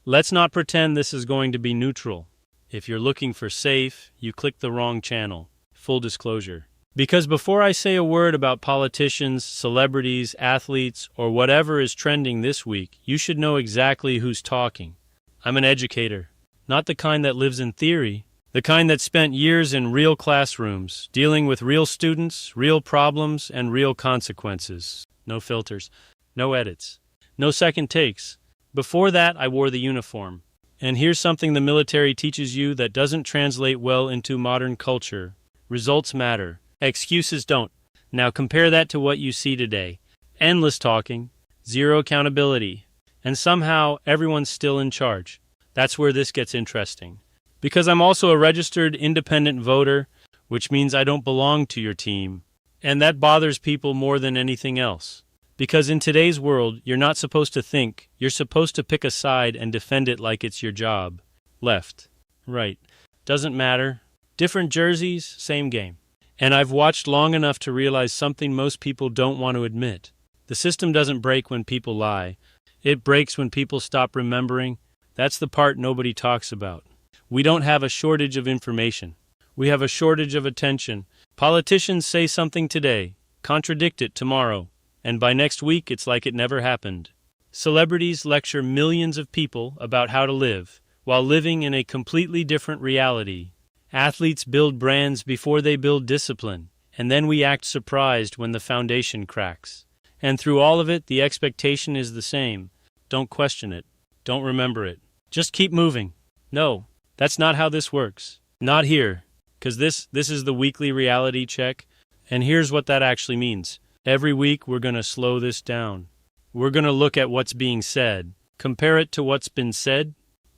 Let's not pretend this is going to be neutral. If you're looking for safe, you click the wrong channel. Full disclosure. Because before I say a word about politicians, celebrities, athletes, or whatever is trending this week, you should know exactly who's talking. I'm an educator, not the kind that lives in theory, the kind that spent years in real classrooms, dealing with real students, real problems, and real consequences. No filters, no edits, no second takes. Before that, I wore the uniform. And here's something the military teaches you that doesn't translate well into modern culture. Results matter. Excuses don't. Now compare that to what you see today. Endless talking, zero accountability, and somehow everyone's still in charge. That's where this gets interesting. Because I'm also a registered independent voter, which means I don't belong to your team. And that bothers people more than anything else. Because in today's world, you're not supposed to think, you're supposed to pick a side and defend it like it's your job. Left, right, doesn't matter. Different jerseys, same game. And I've watched long enough to realize something most people don't want to admit. The system doesn't break when people lie. It breaks when people stop remembering. That's the part nobody talks about. We don't have a shortage of information. We have a shortage of attention. Politicians say something today, contradict it tomorrow, and by next week it's like it never happened. Celebrities lecture millions of people about how to live, while living in a completely different reality. Athletes build brands before they build discipline, and then we act surprised when the foundation cracks. And through all of it, the expectation is the same. Don't question it. Don't remember it. Just keep moving. No, that's not how this works. Not here, because this is the weekly reality check, and here's what that actually means. Every week, we're going to slow this down. We're going to look at what's being said, compare it to what's been said,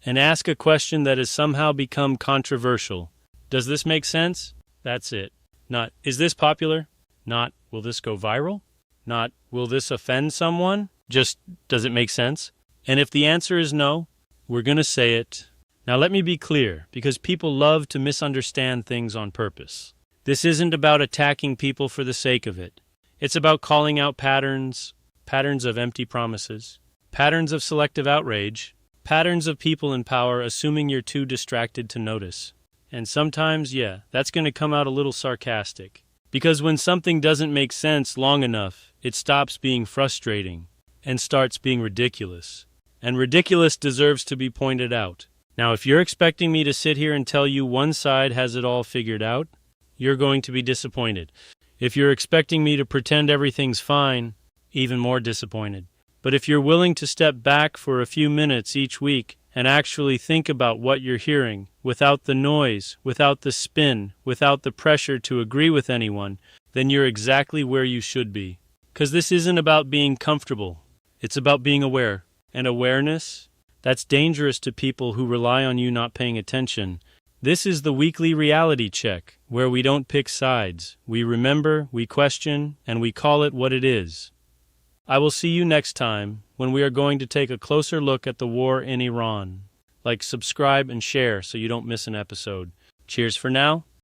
and ask a question that has somehow become controversial. Does this make sense? That's it. Not, is this popular? Not, will this go viral? Not, will this offend someone? Just, does it make sense? And if the answer is no, we're going to say it. Now let me be clear, because people love to misunderstand things on purpose. This isn't about attacking people for the sake of it. It's about calling out patterns of empty promises, patterns of selective outrage, patterns of people in power assuming you're too distracted to notice. And sometimes, that's going to come out a little sarcastic. Because when something doesn't make sense long enough, it stops being frustrating and starts being ridiculous. And ridiculous deserves to be pointed out. Now, if you're expecting me to sit here and tell you one side has it all figured out, you're going to be disappointed. If you're expecting me to pretend everything's fine, even more disappointed. But if you're willing to step back for a few minutes each week and actually think about what you're hearing, without the noise, without the spin, without the pressure to agree with anyone, then you're exactly where you should be. Because this isn't about being comfortable. It's about being aware. And awareness, that's dangerous to people who rely on you not paying attention. This is the weekly reality check, where we don't pick sides. We remember, we question, and we call it what it is. I will see you next time when we are going to take a closer look at the war in Iran. Like, subscribe, and share so you don't miss an episode. Cheers for now.